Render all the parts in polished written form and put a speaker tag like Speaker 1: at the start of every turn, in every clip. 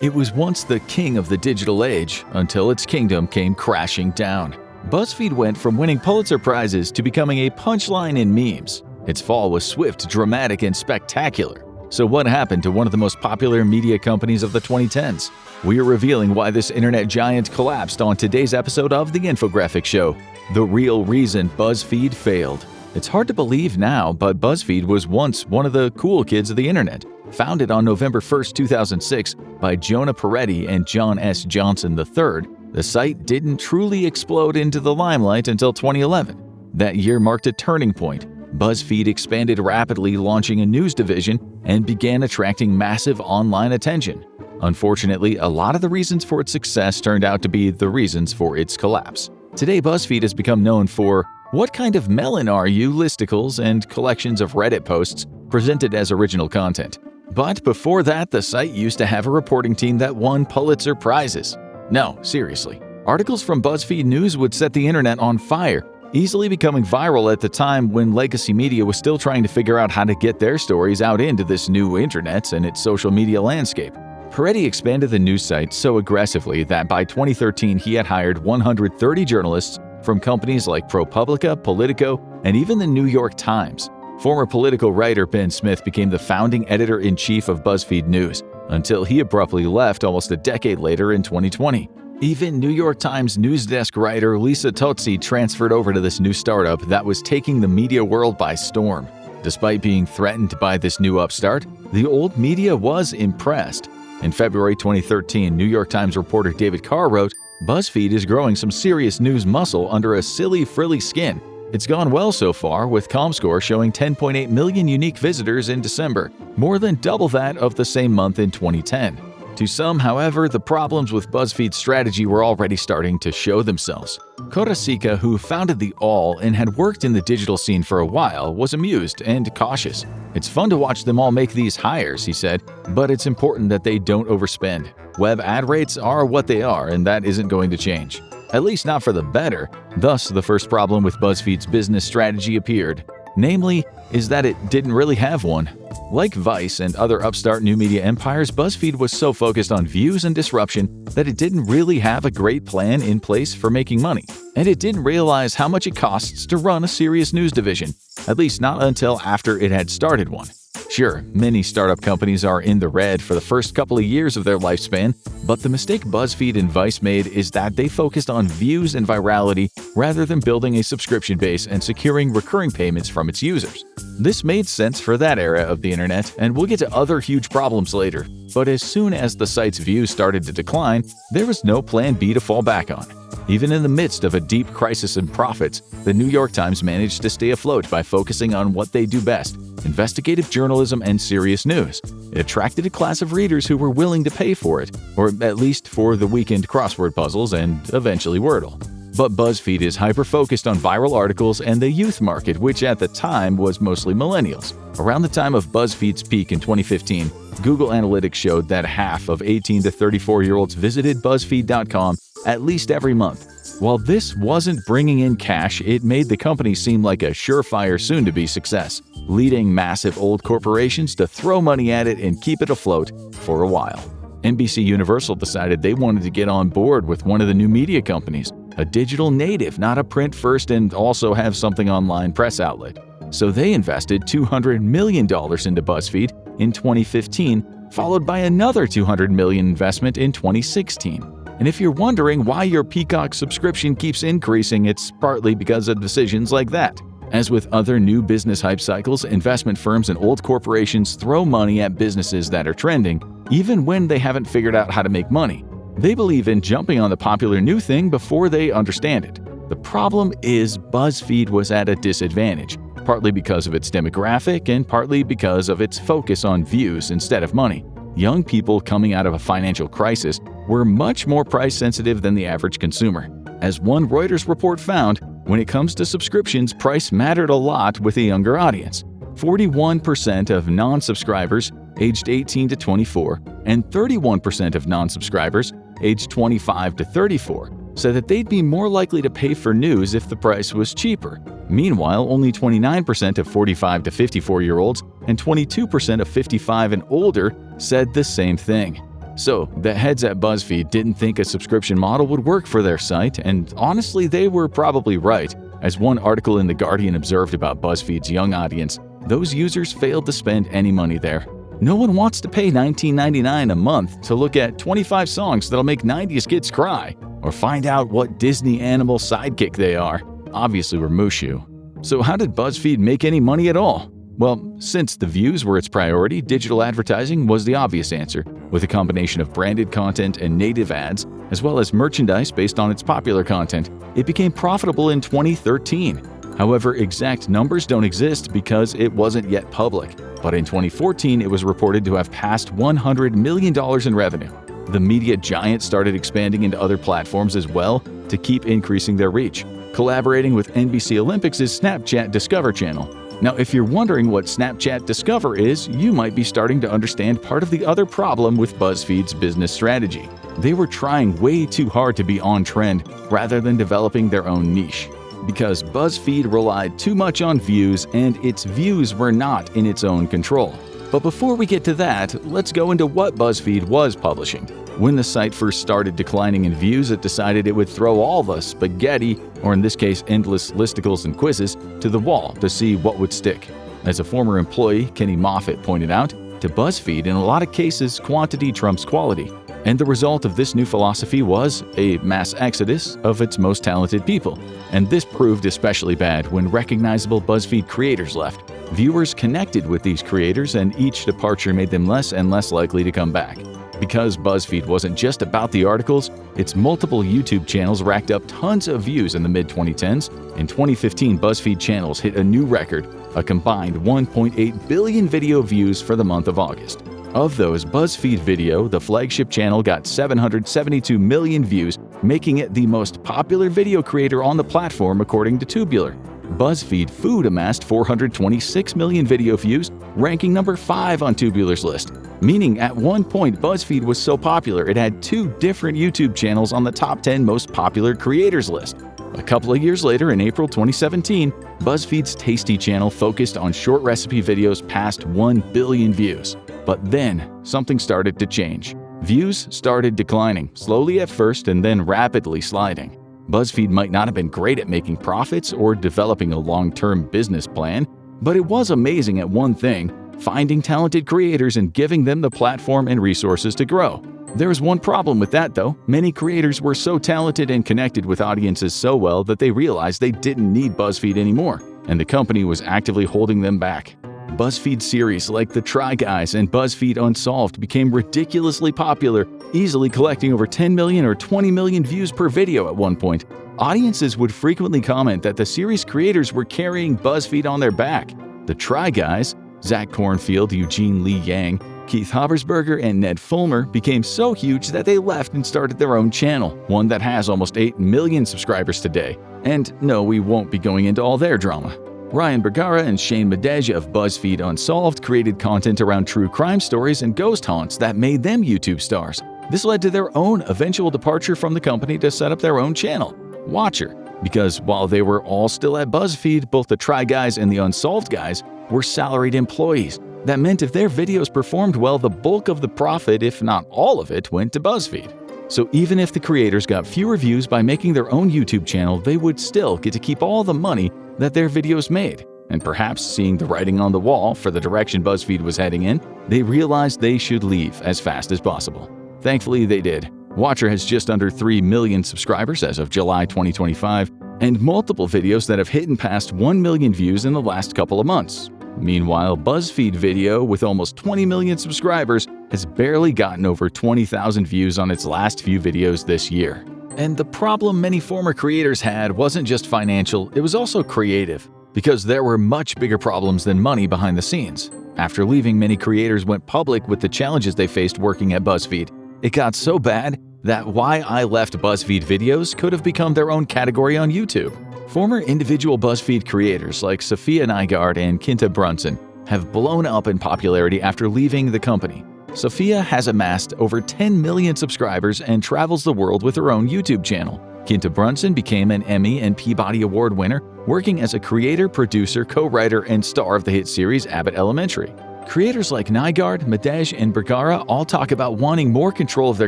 Speaker 1: It was once the king of the digital age until its kingdom came crashing down. BuzzFeed went from winning Pulitzer Prizes to becoming a punchline in memes. Its fall was swift, dramatic, and spectacular. So what happened to one of the most popular media companies of the 2010s? We are revealing why this internet giant collapsed on today's episode of The Infographic Show, the real reason BuzzFeed failed. It's hard to believe now, but BuzzFeed was once one of the cool kids of the internet. Founded on November 1, 2006 by Jonah Peretti and John S. Johnson III, the site didn't truly explode into the limelight until 2011. That year marked a turning point. BuzzFeed expanded rapidly, launching a news division and began attracting massive online attention. Unfortunately, a lot of the reasons for its success turned out to be the reasons for its collapse. Today, BuzzFeed has become known for "What kind of melon are you?" listicles and collections of Reddit posts presented as original content. But before that, the site used to have a reporting team that won Pulitzer Prizes. No, seriously. Articles from BuzzFeed News would set the internet on fire, easily becoming viral at the time when legacy media was still trying to figure out how to get their stories out into this new internet and its social media landscape. Peretti expanded the news site so aggressively that by 2013 he had hired 130 journalists from companies like ProPublica, Politico, and even the New York Times. Former political writer Ben Smith became the founding editor-in-chief of BuzzFeed News, until he abruptly left almost a decade later in 2020. Even New York Times news desk writer Lisa Tozzi transferred over to this new startup that was taking the media world by storm. Despite being threatened by this new upstart, the old media was impressed. In February 2013, New York Times reporter David Carr wrote, "BuzzFeed is growing some serious news muscle under a silly, frilly skin. It's gone well so far, with ComScore showing 10.8 million unique visitors in December, more than double that of the same month in 2010. To some, however, the problems with BuzzFeed's strategy were already starting to show themselves. Korasika, who founded The All and had worked in the digital scene for a while, was amused and cautious. "It's fun to watch them all make these hires," he said, "but it's important that they don't overspend. Web ad rates are what they are, and that isn't going to change. At least not for the better." Thus, the first problem with BuzzFeed's business strategy appeared. Namely, is that it didn't really have one. Like Vice and other upstart new media empires, BuzzFeed was so focused on views and disruption that it didn't really have a great plan in place for making money. And it didn't realize how much it costs to run a serious news division, at least not until after it had started one. Sure, many startup companies are in the red for the first couple of years of their lifespan, but the mistake BuzzFeed and Vice made is that they focused on views and virality rather than building a subscription base and securing recurring payments from its users. This made sense for that era of the internet, and we'll get to other huge problems later. But as soon as the site's views started to decline, there was no plan B to fall back on. Even in the midst of a deep crisis in profits, the New York Times managed to stay afloat by focusing on what they do best: investigative journalism and serious news. It attracted a class of readers who were willing to pay for it, or at least for the weekend crossword puzzles and eventually Wordle. But BuzzFeed is hyper-focused on viral articles and the youth market, which at the time was mostly millennials. Around the time of BuzzFeed's peak in 2015, Google Analytics showed that half of 18 to 34-year-olds visited BuzzFeed.com at least every month. While this wasn't bringing in cash, it made the company seem like a surefire soon-to-be success, leading massive old corporations to throw money at it and keep it afloat for a while. NBC Universal decided they wanted to get on board with one of the new media companies, a digital native, not a print-first and also have something online press outlet. So they invested $200 million into BuzzFeed in 2015, followed by another $200 million investment in 2016. And if you're wondering why your Peacock subscription keeps increasing, it's partly because of decisions like that. As with other new business hype cycles, investment firms and old corporations throw money at businesses that are trending, even when they haven't figured out how to make money. They believe in jumping on the popular new thing before they understand it. The problem is BuzzFeed was at a disadvantage, partly because of its demographic and partly because of its focus on views instead of money. Young people coming out of a financial crisis were much more price-sensitive than the average consumer. As one Reuters report found, when it comes to subscriptions, price mattered a lot with a younger audience. 41% of non-subscribers aged 18 to 24 and 31% of non-subscribers aged 25 to 34 said that they'd be more likely to pay for news if the price was cheaper. Meanwhile, only 29% of 45 to 54-year-olds and 22% of 55 and older said the same thing. So the heads at BuzzFeed didn't think a subscription model would work for their site, and honestly, they were probably right. As one article in The Guardian observed about BuzzFeed's young audience, those users failed to spend any money there. No one wants to pay $19.99 a month to look at 25 songs that'll make 90s kids cry, or find out what Disney animal sidekick they are. Obviously, we're Mushu. So how did BuzzFeed make any money at all? Well, since the views were its priority, digital advertising was the obvious answer, with a combination of branded content and native ads, as well as merchandise based on its popular content. It became profitable in 2013. However, exact numbers don't exist because it wasn't yet public. But in 2014, it was reported to have passed $100 million in revenue. The media giant started expanding into other platforms as well to keep increasing their reach, collaborating with NBC Olympics' Snapchat Discover channel. Now, if you're wondering what Snapchat Discover is, you might be starting to understand part of the other problem with BuzzFeed's business strategy. They were trying way too hard to be on trend rather than developing their own niche. Because BuzzFeed relied too much on views, and its views were not in its own control. But before we get to that, let's go into what BuzzFeed was publishing. When the site first started declining in views, it decided it would throw all the spaghetti, or in this case endless listicles and quizzes, to the wall to see what would stick. As a former employee, Kenny Moffat, pointed out, to BuzzFeed, in a lot of cases, quantity trumps quality. And the result of this new philosophy was a mass exodus of its most talented people. And this proved especially bad when recognizable BuzzFeed creators left. Viewers connected with these creators, and each departure made them less and less likely to come back. Because BuzzFeed wasn't just about the articles, its multiple YouTube channels racked up tons of views in the mid-2010s. In 2015, BuzzFeed channels hit a new record, a combined 1.8 billion video views for the month of August. Of those, BuzzFeed Video, the flagship channel, got 772 million views, making it the most popular video creator on the platform according to Tubular. BuzzFeed Food amassed 426 million video views, ranking number 5 on Tubular's list. Meaning at one point BuzzFeed was so popular it had 2 different YouTube channels on the top 10 most popular creators list. A couple of years later, in April 2017, BuzzFeed's Tasty channel focused on short recipe videos past 1 billion views. But then, something started to change. Views started declining, slowly at first and then rapidly sliding. BuzzFeed might not have been great at making profits or developing a long-term business plan, but it was amazing at one thing: finding talented creators and giving them the platform and resources to grow. There was one problem with that, though. Many creators were so talented and connected with audiences so well that they realized they didn't need BuzzFeed anymore, and the company was actively holding them back. BuzzFeed series like The Try Guys and BuzzFeed Unsolved became ridiculously popular, easily collecting over 10 million or 20 million views per video at one point. Audiences would frequently comment that the series creators were carrying BuzzFeed on their back. The Try Guys, Zach Cornfield, Eugene Lee Yang, Keith Habersberger, and Ned Fulmer, became so huge that they left and started their own channel, one that has almost 8 million subscribers today. And no, we won't be going into all their drama. Ryan Bergara and Shane Madej of BuzzFeed Unsolved created content around true crime stories and ghost haunts that made them YouTube stars. This led to their own eventual departure from the company to set up their own channel, Watcher, because while they were all still at BuzzFeed, both the Try Guys and the Unsolved guys were salaried employees. That meant if their videos performed well, the bulk of the profit, if not all of it, went to BuzzFeed. So even if the creators got fewer views by making their own YouTube channel, they would still get to keep all the money that their videos made. And perhaps seeing the writing on the wall for the direction BuzzFeed was heading in, they realized they should leave as fast as possible. Thankfully, they did. Watcher has just under 3 million subscribers as of July 2025, and multiple videos that have hit and passed 1 million views in the last couple of months. Meanwhile, BuzzFeed Video, with almost 20 million subscribers, has barely gotten over 20,000 views on its last few videos this year. And the problem many former creators had wasn't just financial, it was also creative, because there were much bigger problems than money behind the scenes. After leaving, many creators went public with the challenges they faced working at BuzzFeed. It got so bad that Why I Left BuzzFeed videos could have become their own category on YouTube. Former individual BuzzFeed creators like Sophia Nygaard and Kinta Brunson have blown up in popularity after leaving the company. Sophia has amassed over 10 million subscribers and travels the world with her own YouTube channel. Kinta Brunson became an Emmy and Peabody Award winner, working as a creator, producer, co-writer, and star of the hit series Abbott Elementary. Creators like Nygaard, Madej, and Bergara all talk about wanting more control of their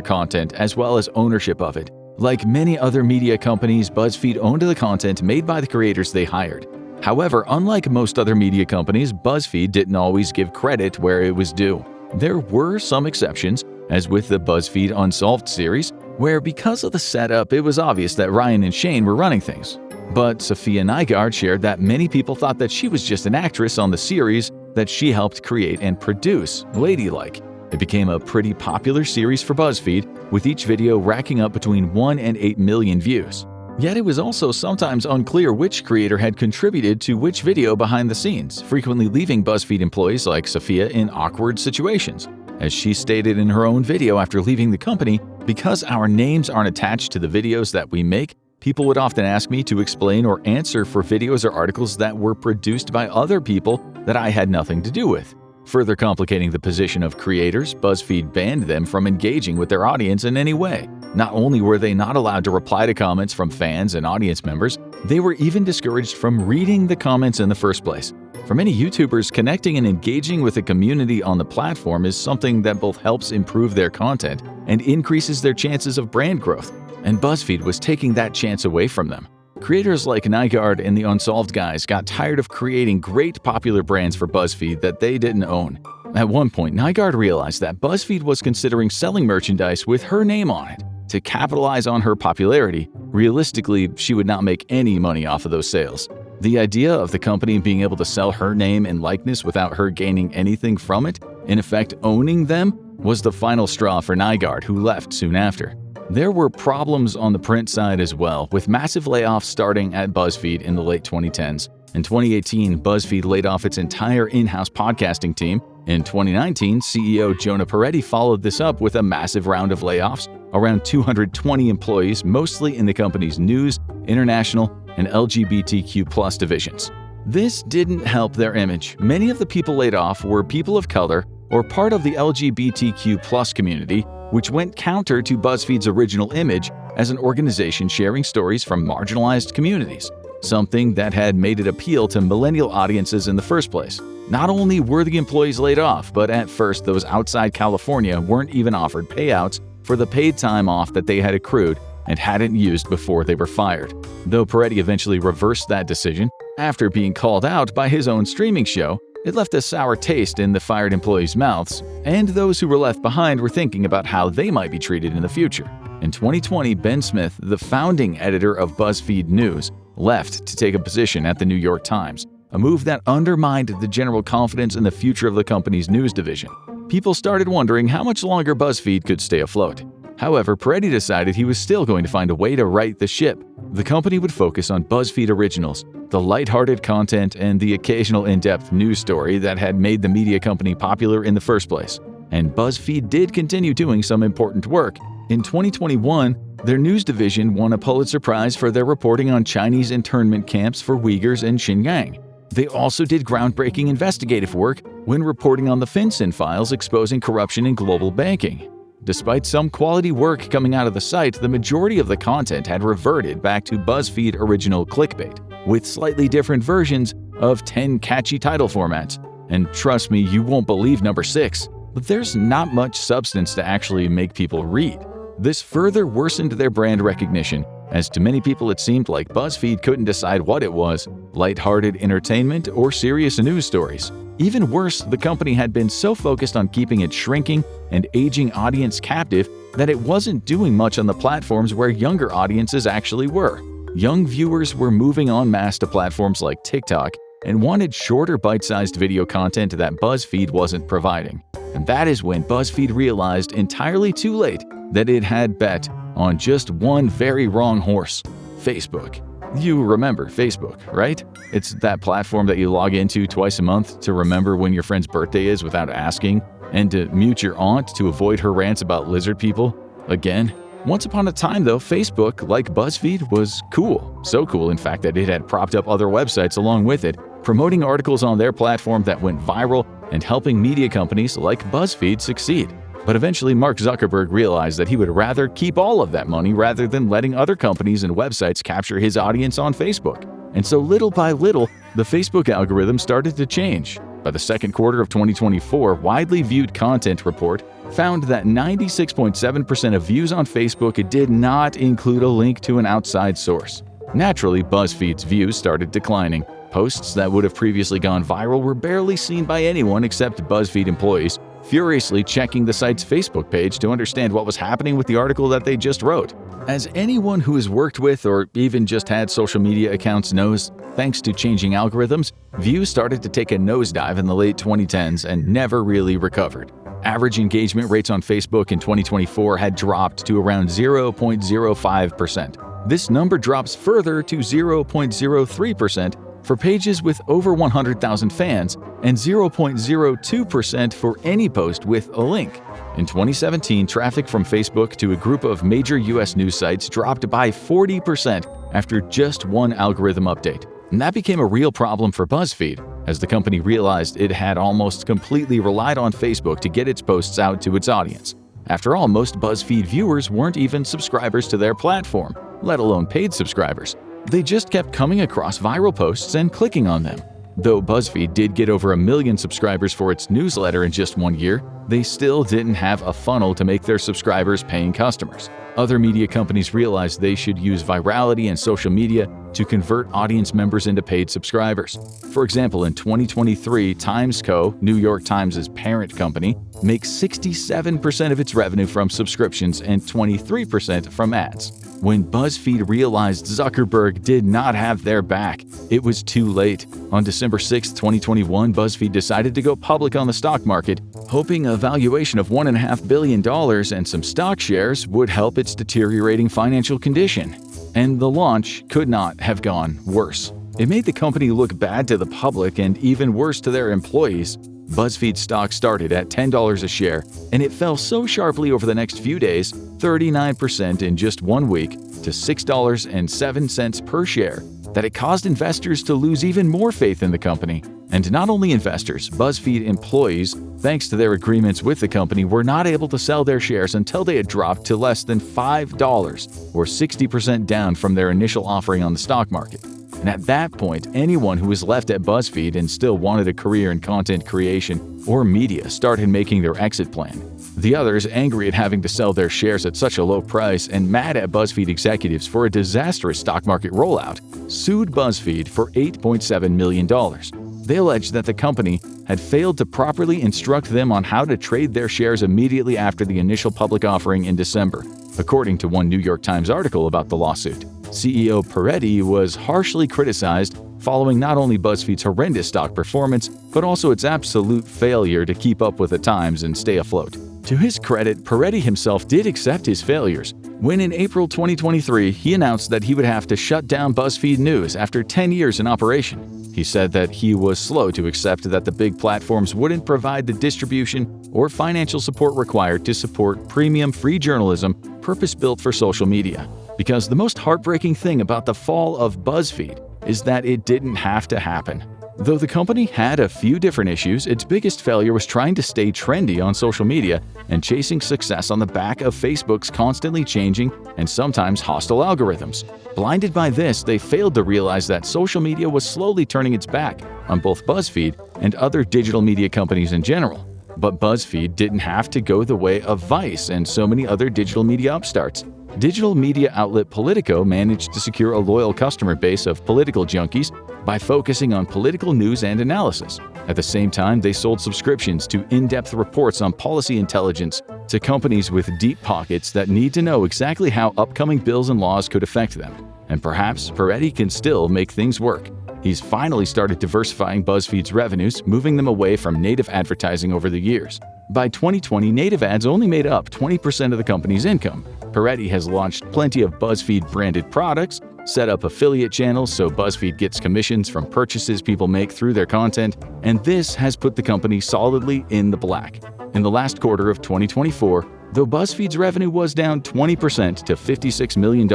Speaker 1: content as well as ownership of it. Like many other media companies, BuzzFeed owned the content made by the creators they hired. However, unlike most other media companies, BuzzFeed didn't always give credit where it was due. There were some exceptions, as with the BuzzFeed Unsolved series, where because of the setup, it was obvious that Ryan and Shane were running things. But Sophia Nygaard shared that many people thought that she was just an actress on the series that she helped create and produce, Ladylike. It became a pretty popular series for BuzzFeed, with each video racking up between 1 and 8 million views. Yet it was also sometimes unclear which creator had contributed to which video behind the scenes, frequently leaving BuzzFeed employees like Sophia in awkward situations. As she stated in her own video after leaving the company, "Because our names aren't attached to the videos that we make, people would often ask me to explain or answer for videos or articles that were produced by other people that I had nothing to do with." Further complicating the position of creators, BuzzFeed banned them from engaging with their audience in any way. Not only were they not allowed to reply to comments from fans and audience members, they were even discouraged from reading the comments in the first place. For many YouTubers, connecting and engaging with a community on the platform is something that both helps improve their content and increases their chances of brand growth. And BuzzFeed was taking that chance away from them. Creators like Nygaard and the Unsolved guys got tired of creating great popular brands for BuzzFeed that they didn't own. At one point, Nygaard realized that BuzzFeed was considering selling merchandise with her name on it. To capitalize on her popularity, realistically, she would not make any money off of those sales. The idea of the company being able to sell her name and likeness without her gaining anything from it, in effect owning them, was the final straw for Nygaard, who left soon after. There were problems on the print side as well, with massive layoffs starting at BuzzFeed in the late 2010s. In 2018, BuzzFeed laid off its entire in-house podcasting team. In 2019, CEO Jonah Peretti followed this up with a massive round of layoffs, around 220 employees, mostly in the company's news, international, and LGBTQ+ divisions. This didn't help their image. Many of the people laid off were people of color or part of the LGBTQ+ community, which went counter to BuzzFeed's original image as an organization sharing stories from marginalized communities, something that had made it appeal to millennial audiences in the first place. Not only were the employees laid off, but at first those outside California weren't even offered payouts for the paid time off that they had accrued and hadn't used before they were fired. Though Peretti eventually reversed that decision after being called out by his own streaming show, it left a sour taste in the fired employees' mouths, and those who were left behind were thinking about how they might be treated in the future. In 2020, Ben Smith, the founding editor of BuzzFeed News, left to take a position at the New York Times, a move that undermined the general confidence in the future of the company's news division. People started wondering how much longer BuzzFeed could stay afloat. However, Peretti decided he was still going to find a way to right the ship. The company would focus on BuzzFeed originals, the lighthearted content, and the occasional in-depth news story that had made the media company popular in the first place. And BuzzFeed did continue doing some important work. In 2021, their news division won a Pulitzer Prize for their reporting on Chinese internment camps for Uyghurs in Xinjiang. They also did groundbreaking investigative work when reporting on the FinCEN files exposing corruption in global banking. Despite some quality work coming out of the site, the majority of the content had reverted back to BuzzFeed original clickbait, with slightly different versions of 10 catchy title formats. And trust me, you won't believe number 6, but there's not much substance to actually make people read. This further worsened their brand recognition, as to many people it seemed like BuzzFeed couldn't decide what it was, lighthearted entertainment or serious news stories. Even worse, the company had been so focused on keeping its shrinking and aging audience captive that it wasn't doing much on the platforms where younger audiences actually were. Young viewers were moving en masse to platforms like TikTok and wanted shorter bite-sized video content that BuzzFeed wasn't providing. And that is when BuzzFeed realized entirely too late that it had bet on just one very wrong horse: Facebook. You remember Facebook, right? It's that platform that you log into twice a month to remember when your friend's birthday is without asking, and to mute your aunt to avoid her rants about lizard people. Again, once upon a time though, Facebook, like BuzzFeed, was cool. So cool, in fact, that it had propped up other websites along with it, promoting articles on their platform that went viral and helping media companies like BuzzFeed succeed. But eventually, Mark Zuckerberg realized that he would rather keep all of that money rather than letting other companies and websites capture his audience on Facebook. And so little by little, the Facebook algorithm started to change. By the second quarter of 2024, widely viewed content report found that 96.7% of views on Facebook did not include a link to an outside source. Naturally, BuzzFeed's views started declining. Posts that would have previously gone viral were barely seen by anyone except BuzzFeed employees, furiously checking the site's Facebook page to understand what was happening with the article that they just wrote. As anyone who has worked with or even just had social media accounts knows, thanks to changing algorithms, views started to take a nosedive in the late 2010s and never really recovered. Average engagement rates on Facebook in 2024 had dropped to around 0.05%. This number drops further to 0.03% for pages with over 100,000 fans and 0.02% for any post with a link. In 2017, traffic from Facebook to a group of major US news sites dropped by 40% after just one algorithm update. And that became a real problem for BuzzFeed, as the company realized it had almost completely relied on Facebook to get its posts out to its audience. After all, most BuzzFeed viewers weren't even subscribers to their platform, let alone paid subscribers. They just kept coming across viral posts and clicking on them. Though BuzzFeed did get over 1 million subscribers for its newsletter in just 1 year, they still didn't have a funnel to make their subscribers paying customers. Other media companies realized they should use virality and social media to convert audience members into paid subscribers. For example, in 2023, Times Co., New York Times' parent company, makes 67% of its revenue from subscriptions and 23% from ads. When BuzzFeed realized Zuckerberg did not have their back, it was too late. On December 6, 2021, BuzzFeed decided to go public on the stock market, hoping a valuation of $1.5 billion and some stock shares would help its deteriorating financial condition. And the launch could not have gone worse. It made the company look bad to the public and even worse to their employees. BuzzFeed stock started at $10 a share, and it fell so sharply over the next few days, 39% in just 1 week, to $6.07 per share, that it caused investors to lose even more faith in the company. And not only investors, BuzzFeed employees, thanks to their agreements with the company, were not able to sell their shares until they had dropped to less than $5, or 60% down from their initial offering on the stock market. And at that point, anyone who was left at BuzzFeed and still wanted a career in content creation or media started making their exit plan. The others, angry at having to sell their shares at such a low price and mad at BuzzFeed executives for a disastrous stock market rollout, sued BuzzFeed for $8.7 million. They alleged that the company had failed to properly instruct them on how to trade their shares immediately after the initial public offering in December, according to one New York Times article about the lawsuit. CEO Peretti was harshly criticized following not only BuzzFeed's horrendous stock performance, but also its absolute failure to keep up with the times and stay afloat. To his credit, Peretti himself did accept his failures, when in April 2023 he announced that he would have to shut down BuzzFeed News after 10 years in operation. He said that he was slow to accept that the big platforms wouldn't provide the distribution or financial support required to support premium free journalism purpose-built for social media. Because the most heartbreaking thing about the fall of BuzzFeed is that it didn't have to happen. Though the company had a few different issues, its biggest failure was trying to stay trendy on social media and chasing success on the back of Facebook's constantly changing and sometimes hostile algorithms. Blinded by this, they failed to realize that social media was slowly turning its back on both BuzzFeed and other digital media companies in general. But BuzzFeed didn't have to go the way of Vice and so many other digital media upstarts. Digital media outlet Politico managed to secure a loyal customer base of political junkies by focusing on political news and analysis. At the same time, they sold subscriptions to in-depth reports on policy intelligence to companies with deep pockets that need to know exactly how upcoming bills and laws could affect them. And perhaps Peretti can still make things work. He's finally started diversifying BuzzFeed's revenues, moving them away from native advertising over the years. By 2020, native ads only made up 20% of the company's income. Peretti has launched plenty of BuzzFeed-branded products, set up affiliate channels so BuzzFeed gets commissions from purchases people make through their content, and this has put the company solidly in the black. In the last quarter of 2024, though BuzzFeed's revenue was down 20% to $56 million,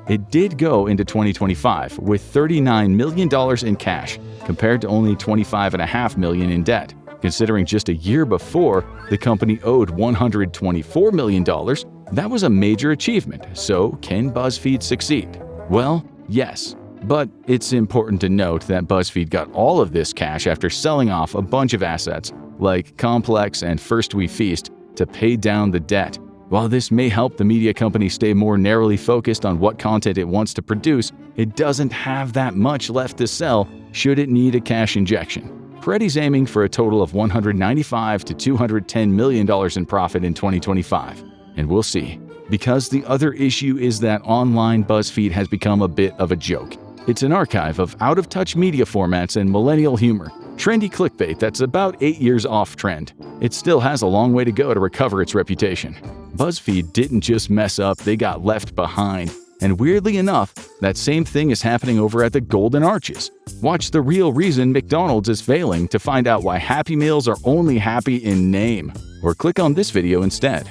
Speaker 1: it did go into 2025 with $39 million in cash, compared to only $25.5 million in debt. Considering just a year before, the company owed $124 million, that was a major achievement. So, can BuzzFeed succeed? Well, yes. But it's important to note that BuzzFeed got all of this cash after selling off a bunch of assets, like Complex and First We Feast, to pay down the debt. While this may help the media company stay more narrowly focused on what content it wants to produce, it doesn't have that much left to sell should it need a cash injection. Peretti's aiming for a total of $195 to $210 million in profit in 2025. And we'll see. Because the other issue is that online BuzzFeed has become a bit of a joke. It's an archive of out-of-touch media formats and millennial humor, trendy clickbait that's about 8 years off trend. It still has a long way to go to recover its reputation. BuzzFeed didn't just mess up, they got left behind. And weirdly enough, that same thing is happening over at the Golden Arches. Watch The Real Reason McDonald's is Failing to find out why Happy Meals are only happy in name. Or click on this video instead.